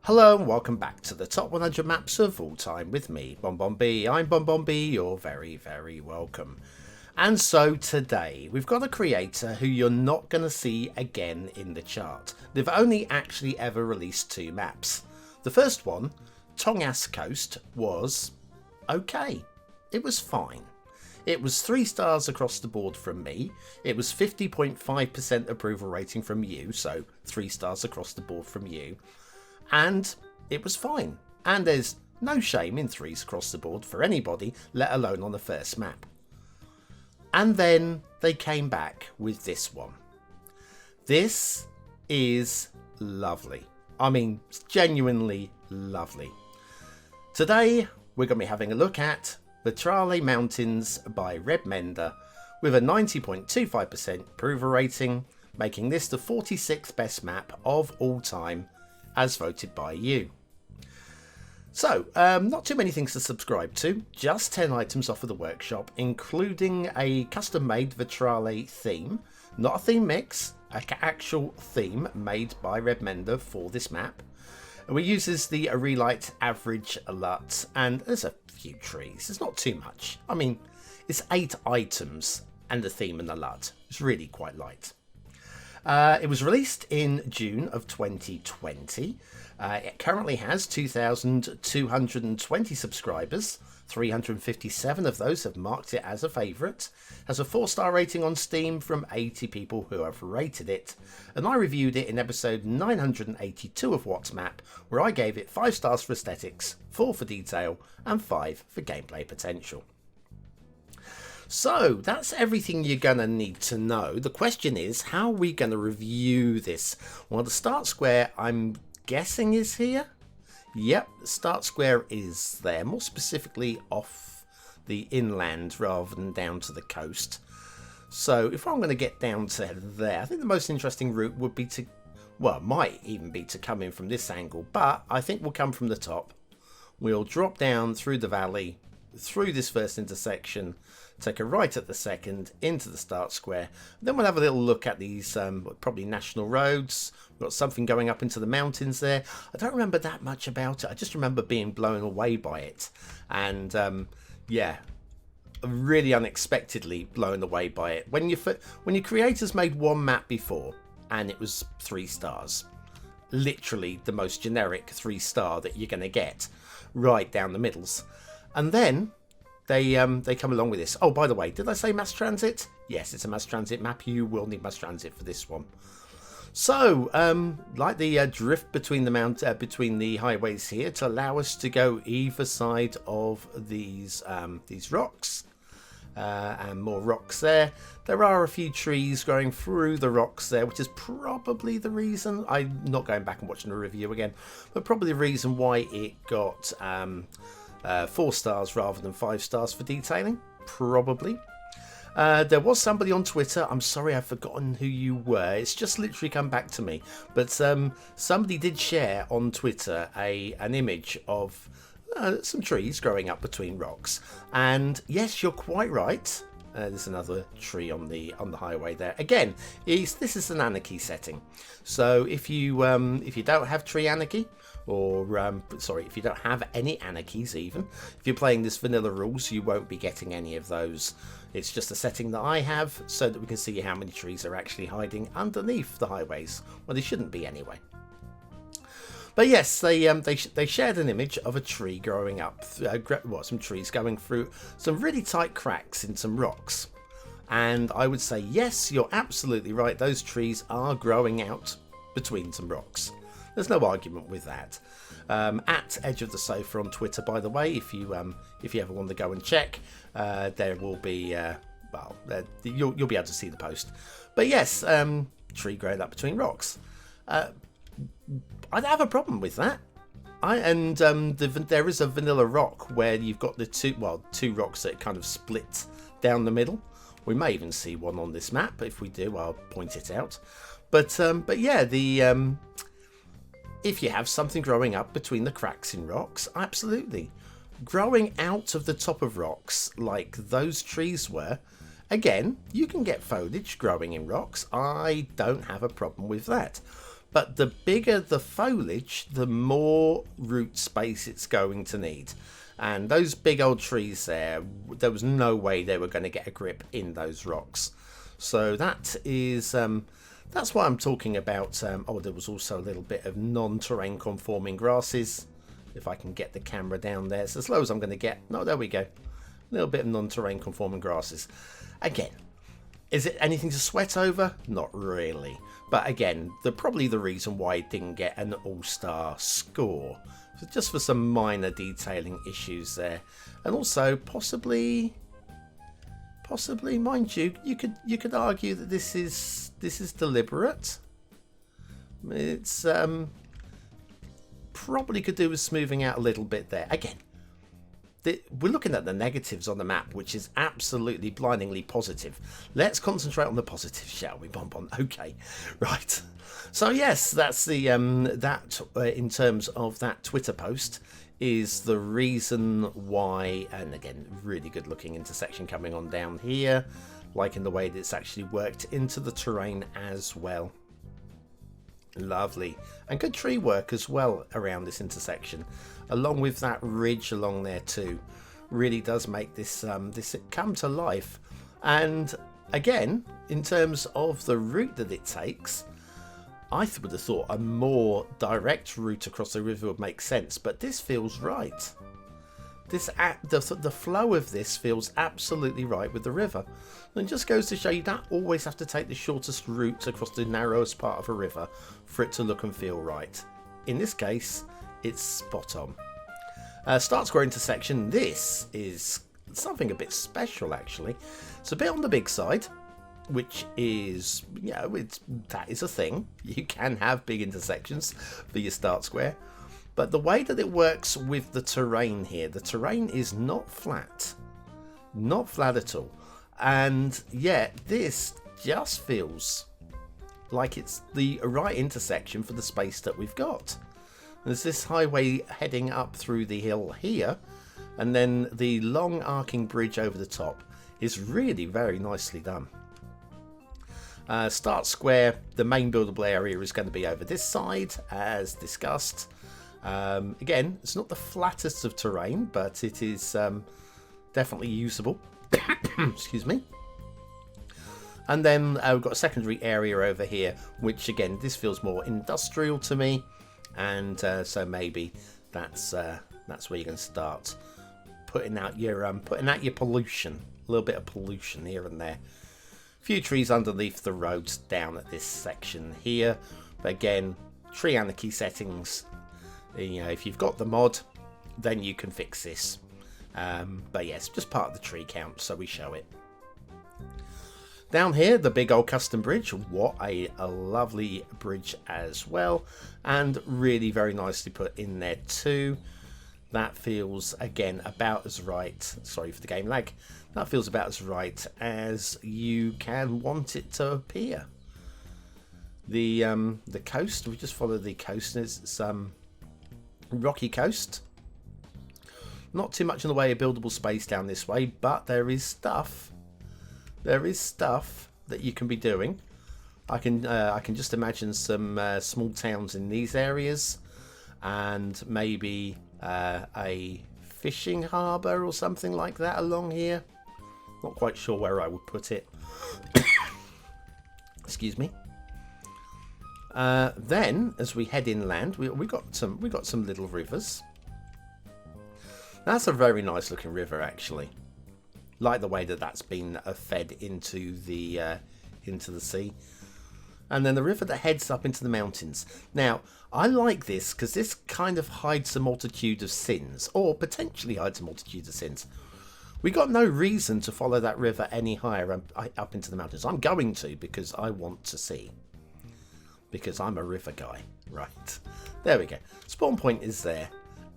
Hello and welcome back to the top 100 maps of all time with me, BonBonB. I'm BonBonB, you're very, very welcome. And so today we've got a creator who you're not going to see again in the chart. They've only actually ever released 2 maps. The first one, Tongass Coast, was okay. It was fine. It was 3 stars across the board from me. It was 50.5% approval rating from you, so 3 stars across the board from you. And it was fine. And there's no shame in 3s across the board for anybody, let alone on the first map. And then they came back with this one. This is lovely. I mean, genuinely lovely. Today, we're going to be having a look at Vetrale Mountains by Mender with a 90.25% approval rating, making this the 46th best map of all time as voted by you. So, not too many things to subscribe to, just 10 items off of the workshop, including a custom-made Vetrale theme, not a theme mix, an actual theme made by Mender for this map. And it uses the Relight Average LUT, and there's a few trees, it's not too much. I mean, it's 8 items and the theme and the LUT, it's really quite light. It was released in June of 2020. It currently has 2,220 subscribers. 357 of those have marked it as a favourite. Has a 4-star rating on Steam from 80 people who have rated it. And I reviewed it in episode 982 of What's Map, where I gave it 5 stars for aesthetics, 4 for detail, and 5 for gameplay potential. So that's everything you're going to need to know. The question is, how are we going to review this? Well, the start square, I'm guessing, is here. Yep, the start square is there, more specifically off the inland rather than down to the coast. So if I'm going to get down to there, I think the most interesting route would be to, well, might even be to come in from this angle, but I think we'll come from the top. We'll drop down through the valley, through this first intersection, take a right at the second, into the start square. Then we'll have a little look at these probably national roads. We've got something going up into the mountains there. I don't remember that much about it. I just remember being blown away by it. And yeah, really unexpectedly blown away by it. When your creators made one map before and it was 3 stars. Literally the most generic 3-star that you're going to get right down the middles. And then they come along with this. Oh, by the way, did I say mass transit? Yes, it's a mass transit map. You will need mass transit for this one. So, like the drift between the between the highways here to allow us to go either side of these rocks, and more rocks there. There are a few trees growing through the rocks there, which is probably the reason. I'm not going back and watching the review again, but probably the reason why it got 4 stars rather than 5 stars for detailing, probably. There was somebody on Twitter, I'm sorry I've forgotten who you were, it's just literally come back to me, but somebody did share on Twitter an image of some trees growing up between rocks, and yes, you're quite right. There's another tree on the highway there. Again, this is an anarchy setting, so if you don't have tree anarchy, or if you don't have any anarchies even, if you're playing this vanilla rules, you won't be getting any of those. It's just a setting that I have so that we can see how many trees are actually hiding underneath the highways. Well, they shouldn't be anyway. But yes, they shared an image of a tree growing up, some trees going through some really tight cracks in some rocks. And I would say, yes, you're absolutely right. Those trees are growing out between some rocks. There's no argument with that. At Edge of the Sofa on Twitter, by the way, if you ever want to go and check, there will be you'll be able to see the post. But yes, tree growing up between rocks. I'd have a problem with that. There is a vanilla rock where you've got the two rocks that kind of split down the middle. We may even see one on this map. If we do, I'll point it out. But yeah, if you have something growing up between the cracks in rocks, absolutely. Growing out of the top of rocks like those trees were, again, you can get foliage growing in rocks. I don't have a problem with that. But the bigger the foliage, the more root space it's going to need. And those big old trees there was no way they were going to get a grip in those rocks. So that is, that's what I'm talking about. Oh, there was also a little bit of non-terrain conforming grasses. If I can get the camera down there. It's as low as I'm going to get. No, there we go. A little bit of non-terrain conforming grasses. Again, is it anything to sweat over? Not really. But again, probably the reason why it didn't get an all-star score. So just for some minor detailing issues there. And also, possibly, mind you, you could argue that this is deliberate. It's probably could do with smoothing out a little bit there. Again, we're looking at the negatives on the map, which is absolutely blindingly positive. Let's concentrate on the positives, shall we, Bonbon? Okay, right. So yes, that's the in terms of that Twitter post is the reason why. And again, really good looking intersection coming on down here, liking the way that it's actually worked into the terrain as well. Lovely. And good tree work as well around this intersection, along with that ridge along there too. Really does make this this come to life. And again, in terms of the route that it takes, I would have thought a more direct route across the river would make sense, but this feels right. The flow of this feels absolutely right with the river. And it just goes to show you don't always have to take the shortest route across the narrowest part of a river for it to look and feel right. In this case, it's spot on. Start square intersection. This is something a bit special actually. It's a bit on the big side, which is, you know, that is a thing. You can have big intersections for your start square. But the way that it works with the terrain here, the terrain is not flat. Not flat at all. And yet this just feels like it's the right intersection for the space that we've got. There's this highway heading up through the hill here, and then the long arcing bridge over the top is really very nicely done. Start square, the main buildable area is going to be over this side as discussed. Again, it's not the flattest of terrain, but it is definitely usable. Excuse me. And then we've got a secondary area over here, which again, this feels more industrial to me, and so maybe that's where you're going to start putting out your pollution, a little bit of pollution here and there. A few trees underneath the roads down at this section here, but again, tree anarchy settings. You know, if you've got the mod, then you can fix this. But yes, just part of the tree count, so we show it. Down here, the big old custom bridge. What a lovely bridge as well, and really very nicely put in there too. That feels again about as right. Sorry for the game lag. That feels about as right as you can want it to appear. The coast. We just follow the coast. It's rocky coast. Not too much in the way of buildable space down this way, but there is stuff. There is stuff that you can be doing. I can just imagine some small towns in these areas, and maybe a fishing harbour or something like that along here. Not quite sure where I would put it. Excuse me. Then, as we head inland, we got some little rivers. That's a very nice looking river, actually. Like the way that that's been fed into the sea. And then the river that heads up into the mountains. Now, I like this because this kind of hides a multitude of sins, or potentially hides a multitude of sins. We got no reason to follow that river any higher up into the mountains. I'm going to because I want to see. Because I'm a river guy. Right. There we go. Spawn point is there.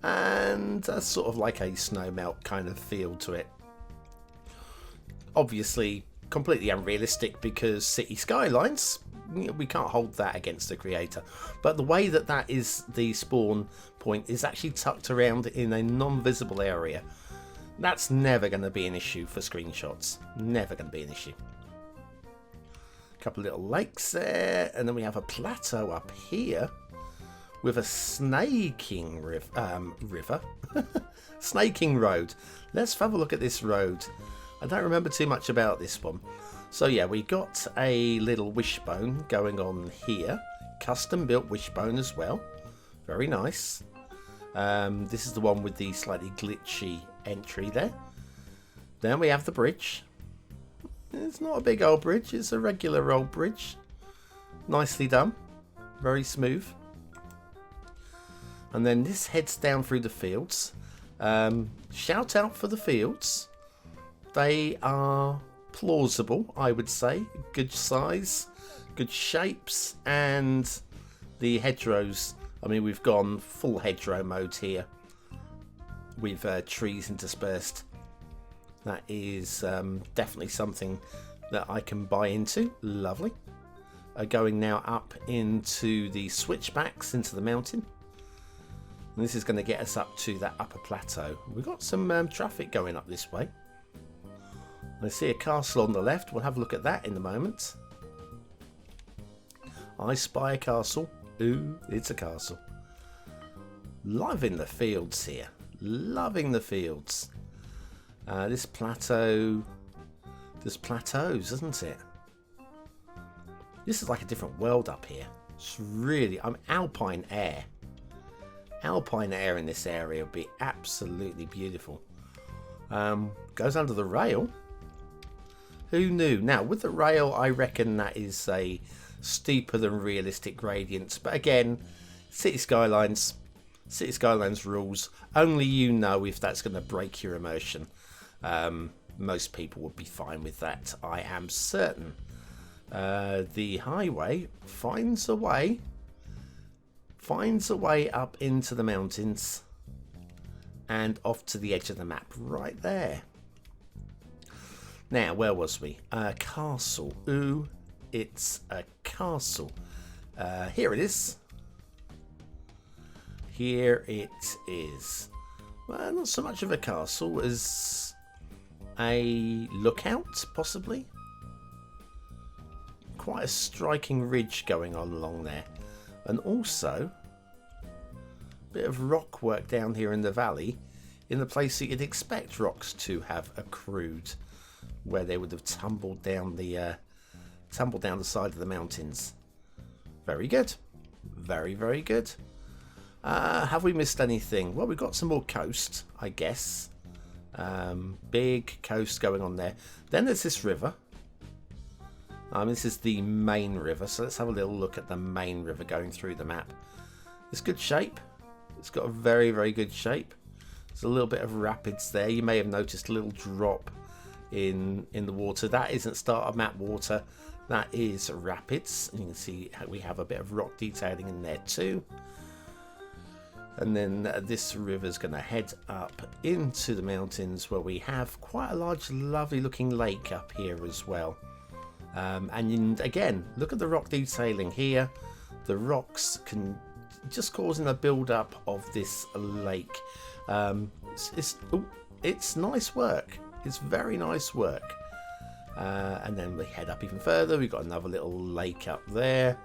And a sort of like a snow melt kind of feel to it. Obviously, completely unrealistic because Cities Skylines, we can't hold that against the creator. But the way that that is the spawn point is actually tucked around in a non-visible area. That's never going to be an issue for screenshots. Never going to be an issue. couple of little lakes there, and then we have a plateau up here with a snaking river. Snaking road. Let's have a look at this road. I don't remember too much about this one. So yeah, we got a little wishbone going on here. Custom built wishbone as well. Very nice. This is the one with the slightly glitchy entry there. Then we have the bridge. It's not a big old bridge, it's a regular old bridge. Nicely done. Very smooth. And then this heads down through the fields. Shout out for the fields. They are plausible, I would say. Good size, good shapes, and the hedgerows. I mean, we've gone full hedgerow mode here with trees interspersed. That is definitely something that I can buy into. Lovely. Going now up into the switchbacks into the mountain. And this is going to get us up to that upper plateau. We've got some traffic going up this way. I see a castle on the left. We'll have a look at that in a moment. I spy a castle. Ooh, it's a castle. Loving the fields here. Loving the fields. This plateau. There's plateaus, isn't it? This is like a different world up here. It's really, alpine air. Alpine air in this area would be absolutely beautiful. Goes under the rail. Who knew? Now, with the rail, I reckon that is a steeper than realistic gradients. But again, City Skylines rules. Only you know if that's going to break your immersion. Most people would be fine with that, I am certain. The highway finds a way up into the mountains and off to the edge of the map right there. Now, where was we? Castle. Ooh, it's a castle. Here it is. Here it is. Well, not so much of a castle as a lookout, possibly. Quite a striking ridge going on along there. And also, a bit of rock work down here in the valley, in the place that you'd expect rocks to have accrued, where they would have tumbled down the side of the mountains. Very good, very, very good. Have we missed anything? Well, we've got some more coast, I guess. Big coast going on there. Then there's this river. This is the main river, so let's have a little look at the main river going through the map. It's good shape. It's got a very, very good shape. There's a little bit of rapids there. You may have noticed a little drop in the water. That isn't start of map water. That is rapids. And you can see we have a bit of rock detailing in there too. And then this river is going to head up into the mountains where we have quite a large, lovely looking lake up here as well. And again, look at the rock detailing here. The rocks can just causing a build up of this lake. It's nice work. It's very nice work. And then we head up even further. We've got another little lake up there.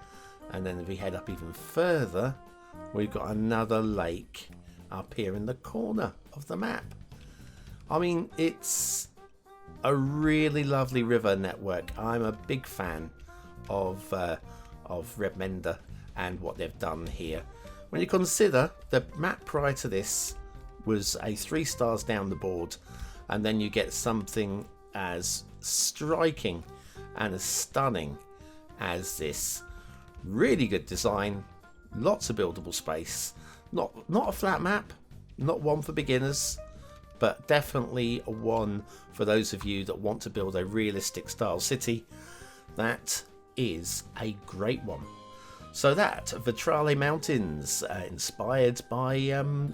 And then if we head up even further, we've got another lake up here in the corner of the map. I mean, it's a really lovely river network. I'm a big fan of Mender and what they've done here. When you consider the map prior to this was a 3 stars down the board, and then you get something as striking and as stunning as this. Really good design, lots of buildable space. Not a flat map, not one for beginners, but definitely one for those of you that want to build a realistic style city. That is a great one. So that, Vetrale Mountains, inspired by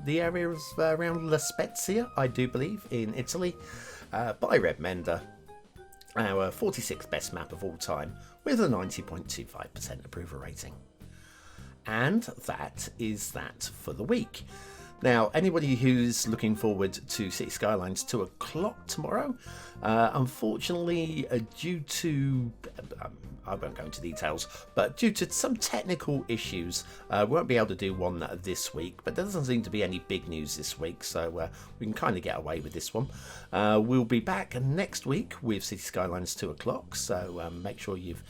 the areas around La Spezia, I do believe, in Italy, by Mender. Our 46th best map of all time, with a 90.25% approval rating. And that is that for the week. Now, anybody who's looking forward to City Skylines 2 o'clock tomorrow, unfortunately, due to, I won't go into details, but due to some technical issues, we won't be able to do one this week, but there doesn't seem to be any big news this week, so we can kind of get away with this one. We'll be back next week with Cities Skylines 2 o'clock, so make sure you've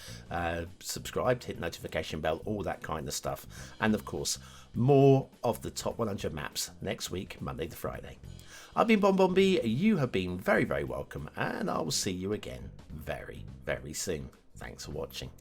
subscribed, hit notification bell, all that kind of stuff. And of course, more of the top 100 maps next week, Monday to Friday. I've been BonBonB, you have been very, very welcome, and I will see you again very, very soon. Thanks for watching.